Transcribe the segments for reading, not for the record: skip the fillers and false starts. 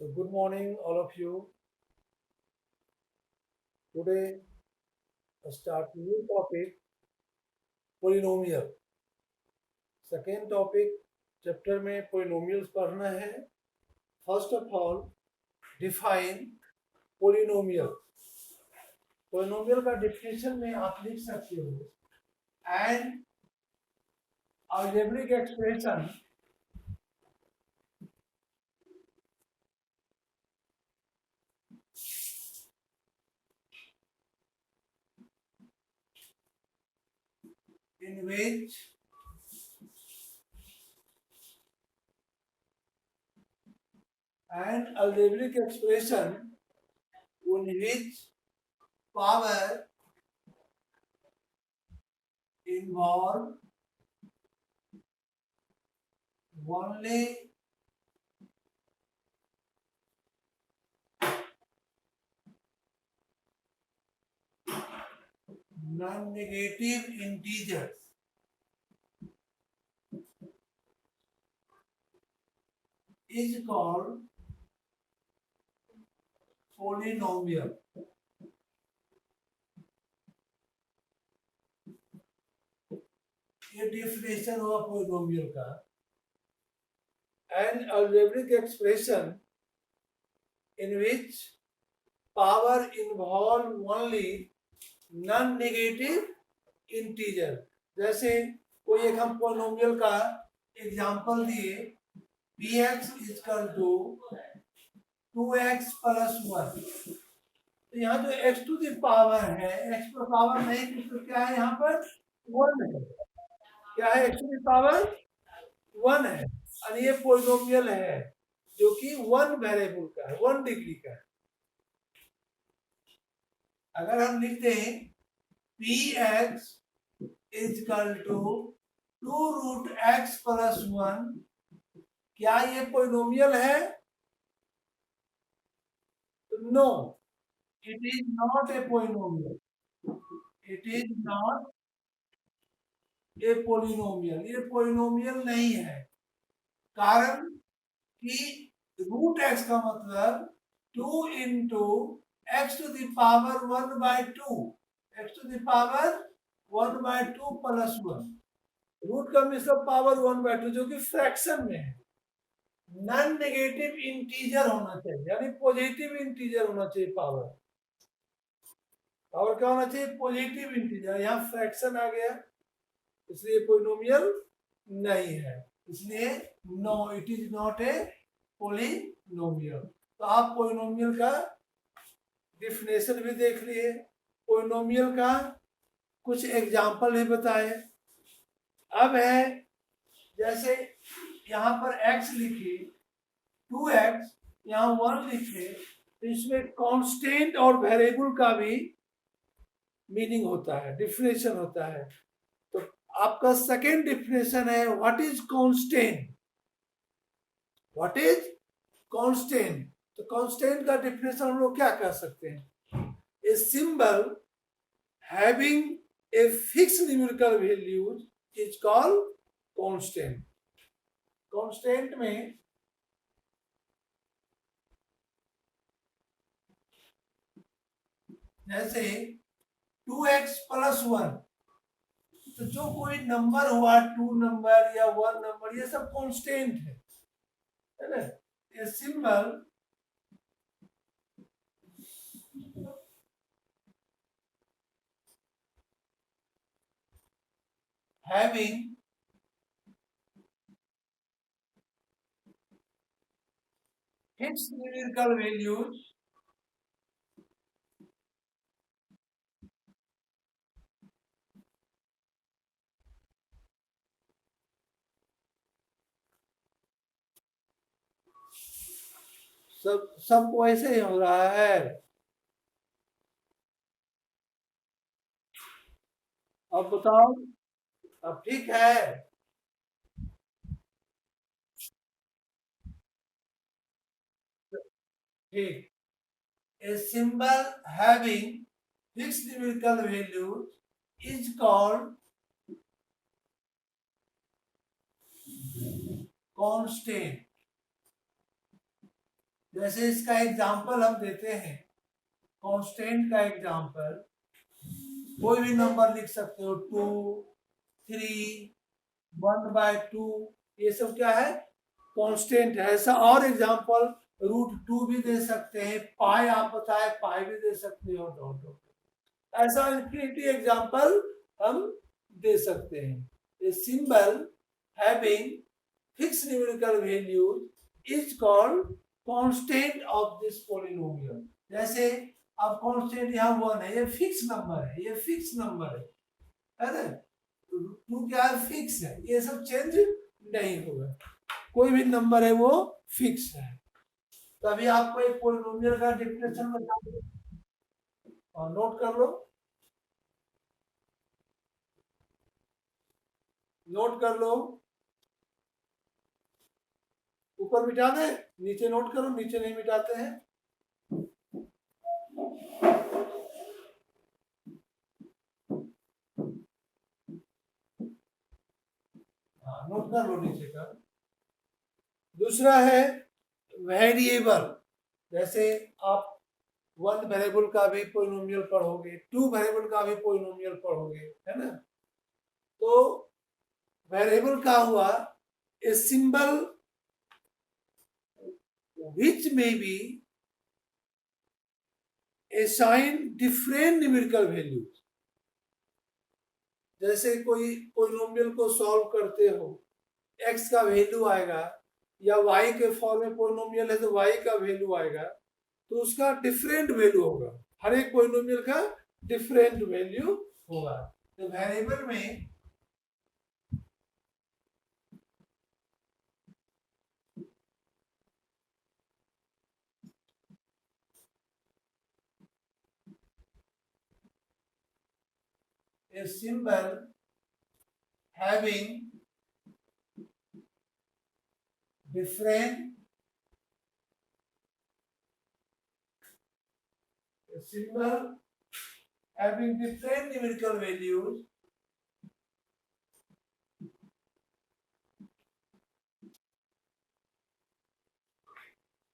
So good morning, all of you. Today, I start new topic, polynomial. Second topic, chapter में polynomials पढ़ना है. First of all, define polynomial. Polynomial का definition में आप लिख सकते हो. And algebraic expression in which power involve only non-negative integers is called polynomial. ये definition हुआ polynomial का. An algebraic expression in which power involve only non-negative integer. जैसे कोई एक हम polynomial का एग्जाम्पल दिए, px equal to 2x plus 1. तो यहाँ जो x टू द पावर है, x पर पावर नहीं, तो क्या है यहाँ पर 1 है. क्या है x टू द पावर 1 है. और ये पोलिनोमियल है जो कि 1 वेरिएबल का है, 1 डिग्री का है. अगर हम लिखते हैं px equal to 2 root x plus 1, क्या ये पोलिनोमियल है? No, it is not a polynomial. It is not a polynomial. ये पोलिनोमियल नहीं है. कारण कि रूट एक्स का मतलब 2 into x to the power 1/2, x to the power 1/2 plus 1. Root का मतलब पावर 1/2 जो कि फ्रैक्शन में है. नॉन नेगेटिव इंटीजर होना चाहिए, यानी पॉजिटिव इंटीजर होना चाहिए. पावर पावर क्या होना चाहिए? Positive integer. यहाँ फ्रैक्शन आ गया, इसलिए पोलिनोमियल नहीं है. इसलिए no, it is not a polynomial. तो आप पोलिनोमियल का डिफिनेशन भी देख लिए, पोलिनोमियल का कुछ एग्जाम्पल भी बताए. अब है जैसे यहाँ पर x लिखी, 2x, यहाँ 1 लिखे, तो इसमें कांस्टेंट और वेरिएबल का भी मीनिंग होता है, डिफिनेशन होता है. तो आपका सेकेंड डिफिनेशन है what is constant. What is constant. तो कांस्टेंट का डिफिनेशन हम लोग क्या कह सकते हैं? A symbol having a fix numerical values is called constant. Constant में जैसे 2x प्लस 1, तो जो कोई नंबर हुआ, 2 नंबर या 1 नंबर, ये सब कांस्टेंट है ना. ये symbol having fixed numerical values सब वैसे ही हो रहा है. अब बताओ, अब ठीक है. ठीक. A symbol having fixed numerical values is called constant. जैसे इसका एग्जांपल हम देते हैं, कांस्टेंट का एग्जांपल कोई भी नंबर लिख सकते हो, 2, 3, 1/2, ये सब क्या है, कांस्टेंट है। ऐसा और एग्जांपल √2 भी दे सकते हैं, पाई आप बताए पाई भी दे सकते हो, डॉट डॉट। ऐसा इनफिनिटी एग्जांपल हम दे सकते हैं। A symbol having fix numerical values is called constant of this polynomial. जैसे अब कांस्टेंट यहाँ 1 है, ये फिक्स नंबर है, ये फिक्स नंबर है ना, 2 क्या है, फिक्स है, ये सब चेंज नहीं होगा, कोई भी नंबर है वो फिक्स है। तो अभी आपको एक पॉलिनोमियल का डेफिनेशन बता दूं, और नोट कर लो, नोट कर लो, ऊपर मिटा दे, नीचे नोट करो, नीचे नहीं मिटाते हैं। हाँ, नोट कर लो नीचे का। दूसरा है वेरिएबल। जैसे आप 1 वेरिएबल का भी पॉलिनोमियल पढ़ोगे, 2 वेरिएबल का भी पॉलिनोमियल पढ़ोगे, है ना। तो वेरिएबल का हुआ a symbol which may be assign different numerical values। जैसे कोई पॉलिनोमियल को सॉल्व करते हो, x का वैल्यू आएगा, या y के फॉर्म में पॉलिनोमियल है तो y का वैल्यू आएगा, तो उसका डिफरेंट वैल्यू होगा, हर एक पॉलिनोमियल का डिफरेंट वैल्यू होगा। तो वेरिएबल में a symbol having different numerical values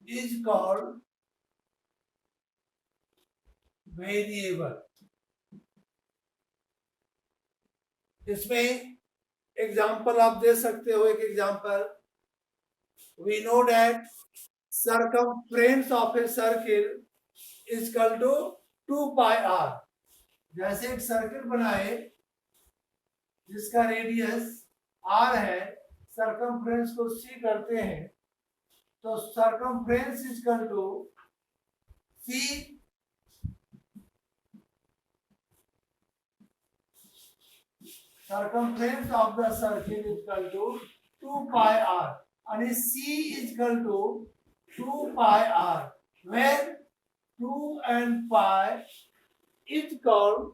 is called variable। इसमें एग्जाम्पल आप दे सकते हो, एक example, we know that circumference of a circle is equal to 2 pi r। जैसे एक सर्किल बनाए जिसका रेडियस r है, सर्कमफ्रेंस को c करते हैं, तो circumference is equal to c circumference of the circle is equal to 2 pi r, and c is equal to 2 pi r, where 2 and pi is called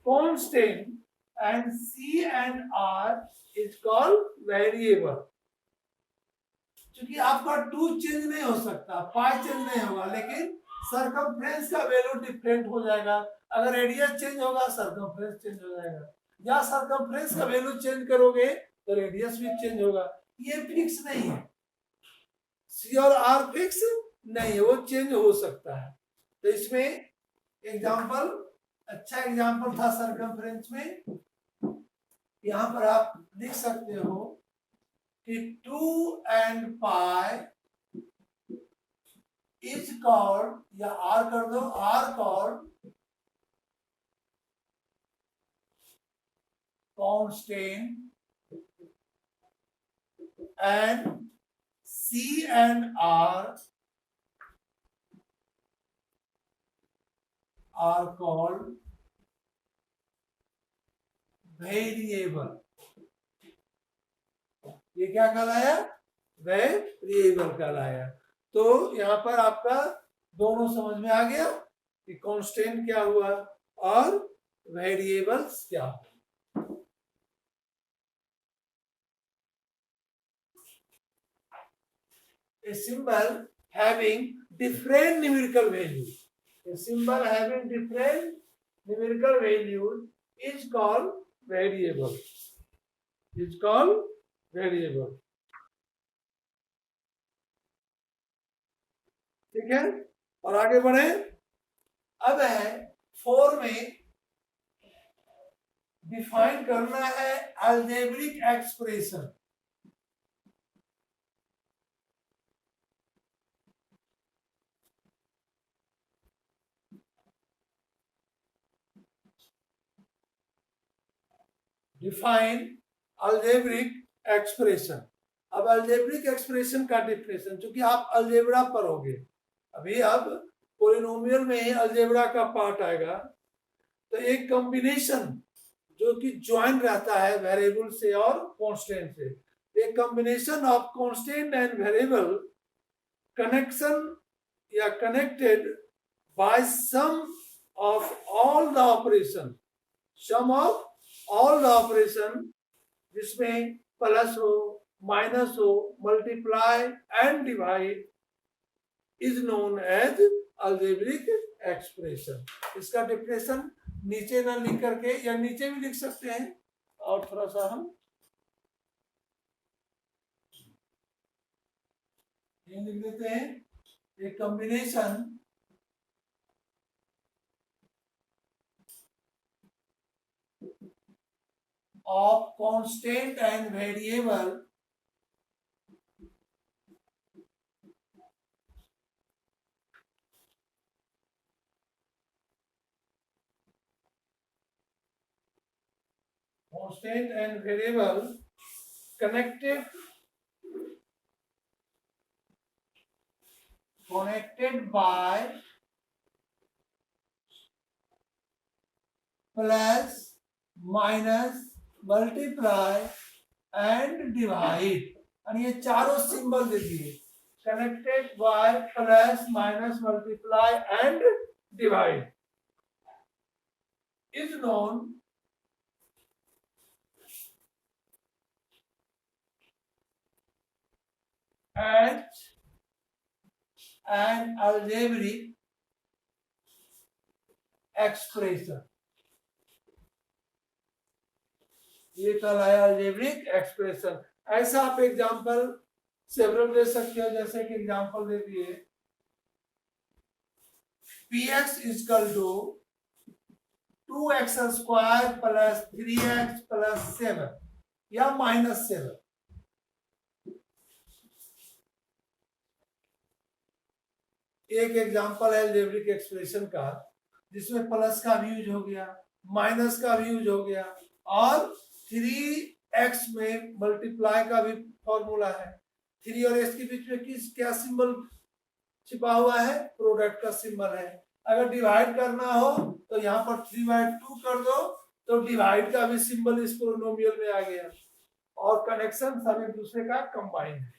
constant and c and r is called variable। क्योंकि आपका 2 change नहीं हो सकता, पाई change नहीं होगा, लेकिन circumference का value different हो जाएगा। अगर रेडियस चेंज होगा सर्कमफ्रेंस चेंज हो जाएगा, या सर्कमफ्रेंस का वैल्यू चेंज करोगे तो रेडियस भी चेंज होगा। ये फिक्स नहीं है, सी और आर फिक्स नहीं है, वो चेंज हो सकता है। तो इसमें एग्जांपल, अच्छा एग्जांपल था सर्कमफ्रेंस में, यहां पर आप लिख सकते हो कि 2 and pi is called, या r कर दो, r called constant and c and r are called variable। ये क्या कहलाया, वेरिएबल कहलाया। तो यहाँ पर आपका दोनों समझ में आ गया कि कांस्टेंट क्या हुआ और वेरिएबल्स क्या हुआ। A symbol having different numerical values, a symbol having different numerical values is called variable, is called variable। ठीक है, और आगे बढ़े। अब है 4 में डिफाइन करना है algebraic expression. Define algebraic expression. अब अलजेब्रिक एक्सप्रेशन का डिफिनेशन, चूंकि आप अलजेब्रा पढ़ोगे अभी, अब पोलिनोमियल में ही अलजेब्रा का पार्ट आएगा, तो एक कॉम्बिनेशन जो कि ज्वाइन रहता है वेरिएबल से और कांस्टेंट से, एक combination of constant and variable connection या connected by sum of all the operation, sum of all the operation जिसमें प्लस हो, माइनस हो, multiply and divide is known as algebraic expression. इसका डिफिनेशन नीचे ना लिख करके, या नीचे भी लिख सकते हैं, और थोड़ा सा हम ये लिख देते हैं, एक combination of constant and variable connected by plus, minus, multiply and divide, और ये चारों सिंबल दे दिए, connected by plus, minus, multiply and divide is known as an algebraic expression। ये कहलाया अलजेब्रिक एक्सप्रेशन। ऐसा आप एग्जांपल सेवरल दे सकते हो, जैसे कि एग्जांपल दे दिए px equal to 2x square plus 3x plus 7 या -7। एक एग्जांपल है अलजेब्रिक एक्सप्रेशन का जिसमें प्लस का भी यूज हो गया, माइनस का भी यूज हो गया, और 3x में मल्टीप्लाई का भी फॉर्मूला है। 3 और x के बीच में किस क्या सिंबल छिपा हुआ है? प्रोडक्ट का सिंबल है। अगर डिवाइड करना हो तो यहाँ पर 3/2 कर दो, तो डिवाइड का भी सिंबल इस पोलिनोमियल में आ गया, और कनेक्शन सब एक दूसरे का कंबाइन है।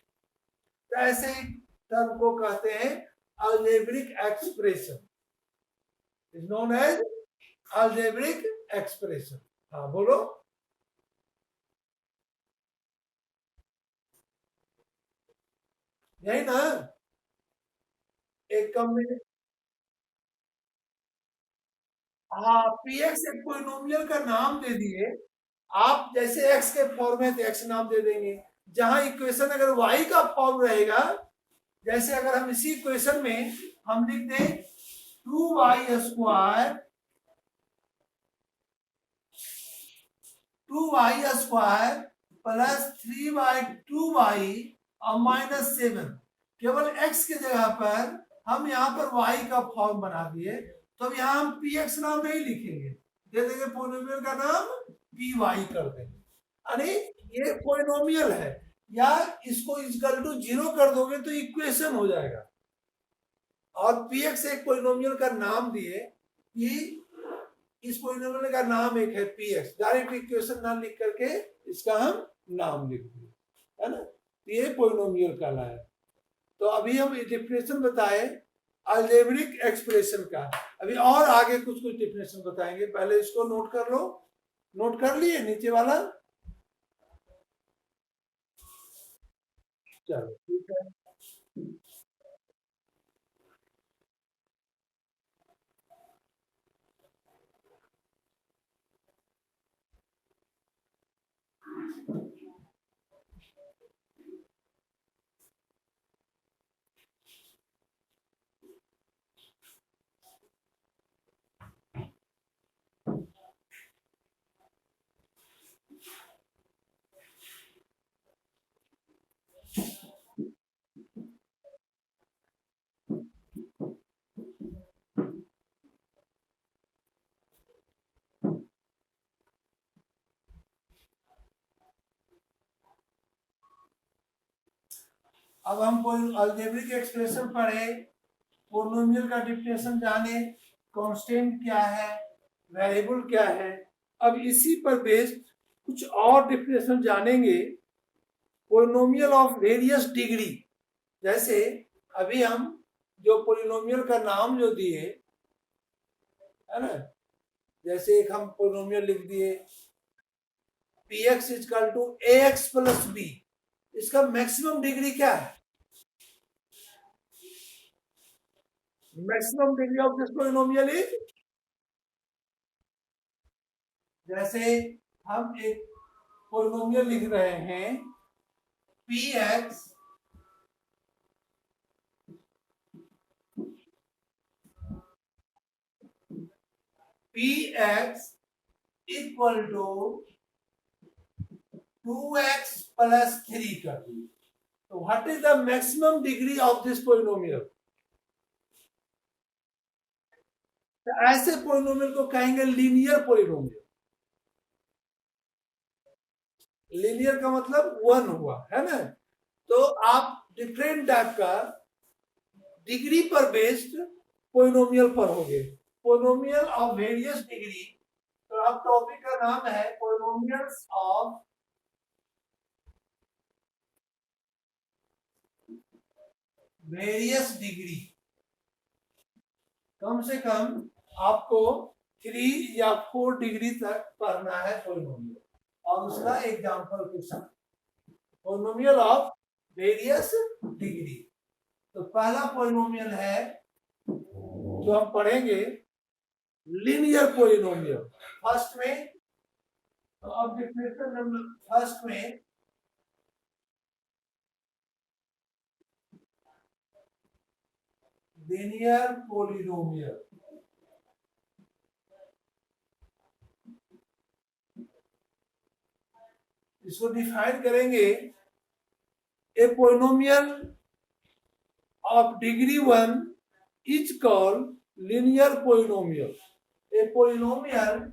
तो ऐसे ही टर्म को कहते हैं algebraic expression, is known as algebraic expression. हाँ बोलो। यही ना, एक कॉम्बिनेशन। हाँ, पीएक्स एक पॉलिनोमियल का नाम दे दिए आप, जैसे एक्स के फॉर्म में तो एक्स नाम दे देंगे। जहां इक्वेशन अगर वाई का फॉर्म रहेगा, जैसे अगर हम इसी इक्वेशन में हम लिख दें 2y स्क्वायर प्लस 3/2y और -7, केवल x की जगह पर हम यहाँ पर y का फॉर्म बना दिए, तो अब यहाँ हम px नाम नहीं लिखेंगे, दे देंगे पोलिनोमियल का नाम py कर देंगे। यानी ये पोलिनोमियल है, या इसको इक्वल टू 0 कर दोगे तो इक्वेशन हो जाएगा। और px एक पोलिनोमियल का नाम दिए कि इस पोलिनोमियल का नाम एक है px, डायरेक्ट इक्वेशन ना लिख करके इसका हम नाम लिख दिए, है ना, ये पोलिनोमियल कहलाया। तो अभी हम डिफिनेशन बताए अलजेब्रिक एक्सप्रेशन का, अभी और आगे कुछ कुछ डिफिनेशन बताएंगे, पहले इसको नोट कर लो। नोट कर लिए नीचे वाला? चलो ठीक है। अब हम कोई अलजेब्रिक एक्सप्रेशन पढ़े, पोलिनोमियल का डिफिनेशन जाने, कांस्टेंट क्या है, वेरिएबल क्या है। अब इसी पर बेस्ड कुछ और डिफिनेशन जानेंगे, पोलिनोमियल ऑफ वेरियस डिग्री। जैसे अभी हम जो पोलिनोमियल का नाम जो दिए है ना, जैसे एक हम पोलिनोमियल लिख दिए px equal to ax plus b, इसका मैक्सिमम डिग्री क्या है? Maximum degree of this polynomial is, जैसे हम एक पोलिनोमियल लिख रहे हैं px equal to 2x plus 3 कर दिए, तो what is the maximum degree of this polynomial? तो ऐसे पोलिनोमियल को कहेंगे लीनियर पोलिनोमियल। लीनियर का मतलब वन हुआ है ना। तो आप डिफरेंट टाइप का डिग्री पर बेस्ड पोलिनोमियल पढ़ोगे, पोलिनोमियल ऑफ वेरियस डिग्री। तो अब टॉपिक का नाम है पोलिनोमियल्स ऑफ वेरियस डिग्री। कम से कम आपको 3 या 4 डिग्री तक पढ़ना है पोलिनोमियल, और उसका एग्जांपल के साथ, पोलिनोमियल ऑफ वेरियस डिग्री। तो पहला पोलिनोमियल है जो हम पढ़ेंगे लीनियर पोलिनोमियल। फर्स्ट में, तो अब डिफिनेशन नंबर फर्स्ट में लीनियर पोलिनोमियल, इसको डिफाइन करेंगे, a polynomial of degree 1 is called linear polynomial. ए पोलिनोमियल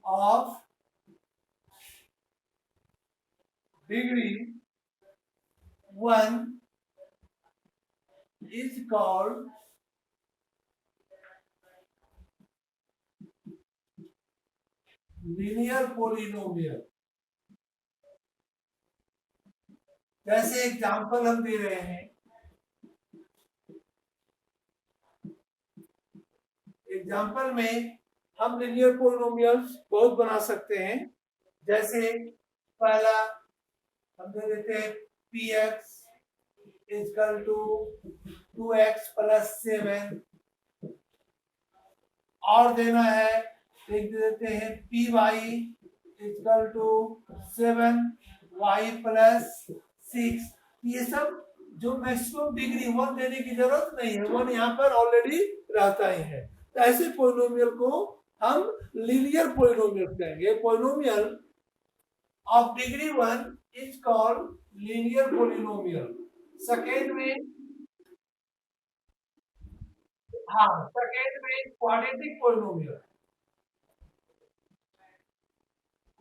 of degree 1 is called linear polynomial। जैसे एग्जांपल हम दे रहे हैं, एग्जांपल में हम लीनियर पोलिनोमियल्स बहुत बना सकते हैं। जैसे पहला हम दे देते हैं px equal to 2x plus 7, और देना है लिख देते हैं py equal to 7y plus 6। ये सब जो मैक्सिमम डिग्री 1 देने की जरूरत नहीं है, 1 यहाँ पर ऑलरेडी रहता ही है। तो ऐसे पोलिनोमियल को हम लीनियर पोलिनोमियल कहेंगे। Polynomial of degree 1 is called linear polynomial. Second में, हाँ सेकेंड में quadratic polynomial,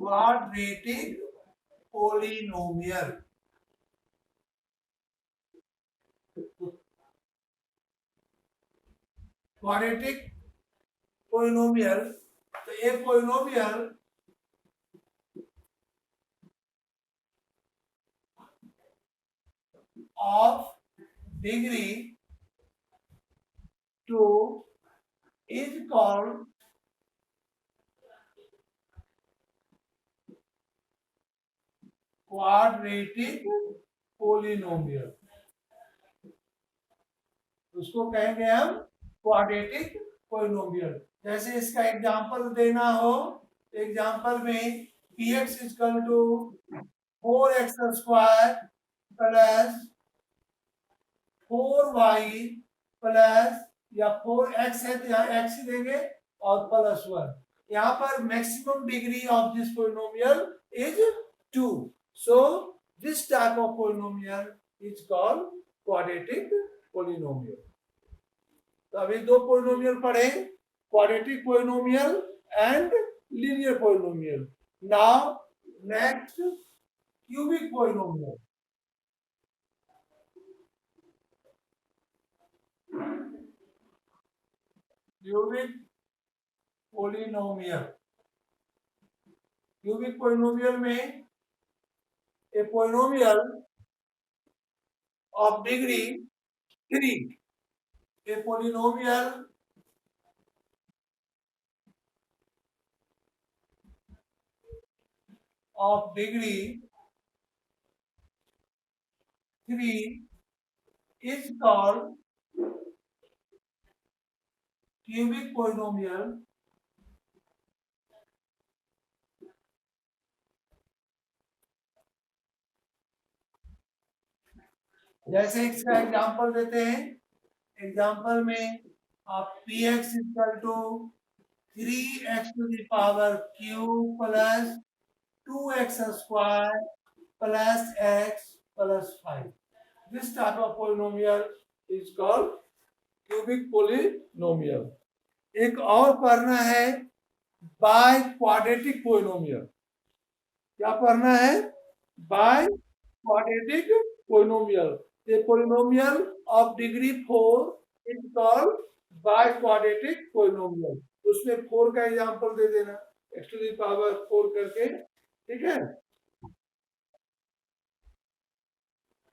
quadratic polynomial. Quadratic polynomial, तो ये polynomial of degree 2 is called quadratic polynomial। उसको कहेंगे हम क्वाड्रेटिक पोलिनोमियल। जैसे इसका एग्जांपल देना हो, एग्जांपल में px equal to 4x square plus 4y plus, या 4x है तो यहाँ x ही देंगे, और प्लस 1। यहाँ पर maximum degree of this polynomial is 2। So this type of polynomial is called quadratic polynomial. तो अभी 2 पोलिनोमियल पढ़े, quadratic polynomial and linear polynomial. Now, next, cubic polynomial. Cubic polynomial. Cubic polynomial में a polynomial of degree 3. A polynomial of degree 3 is called cubic polynomial. जैसे इसका example देते हैं, example में आप px equal to 3x to the power q plus 2x square plus x plus 5. This type of polynomial is called cubic polynomial. एक और पढ़ना है बाय क्वाड्रेटिक पोलिनोमियल. क्या पढ़ना है? By quadratic polynomial. A polynomial of degree 4 is called biquadratic polynomial. उसमें 4 का example दे देना, x to the power 4 करके, ठीक है?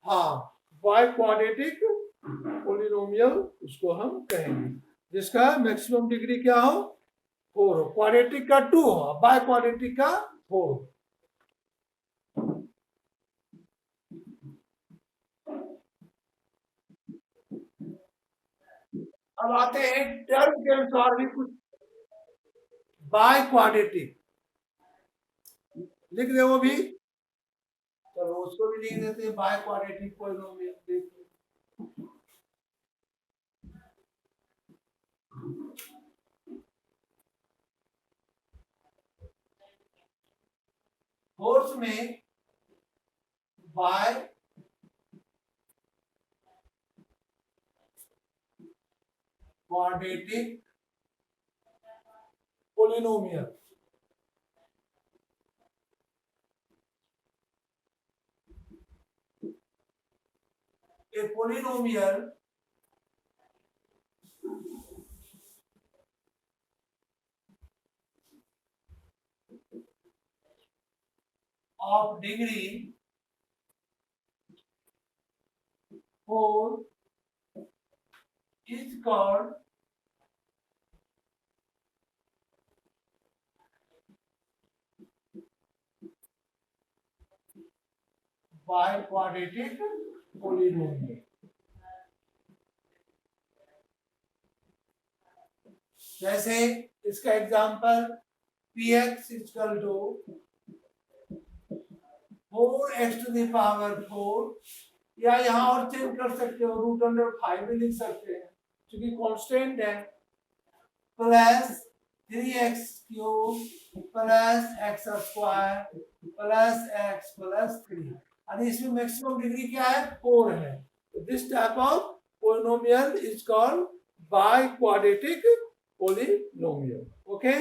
हाँ, biquadratic polynomial उसको हम कहेंगे, जिसका मैक्सिमम डिग्री क्या हो? 4 हो. क्वाड्रेटिक का 2 हो, बाइक्वाड्रेटिक का 4. अब आते हैं टर्म के अनुसार भी कुछ. बाय क्वाड्रेटिक लिख दे वो भी, चलो उसको भी लिख देते हैं. बाय क्वाड्रेटिक पोलिनोमियल देखिए, फोर्स में by quadratic polynomial. A polynomial of degree 4 is called biquadratic polynomial. जैसे इसका example px equal to 4x to the power 4, या यहाँ और चेंज कर सकते हो, √5 भी लिख सकते हैं क्योंकि कांस्टेंट है, plus 3x cube plus x square plus x plus 3. और इसमें मैक्सिमम डिग्री क्या है? 4 है. तो this type of polynomial is called biquadratic polynomial. Okay.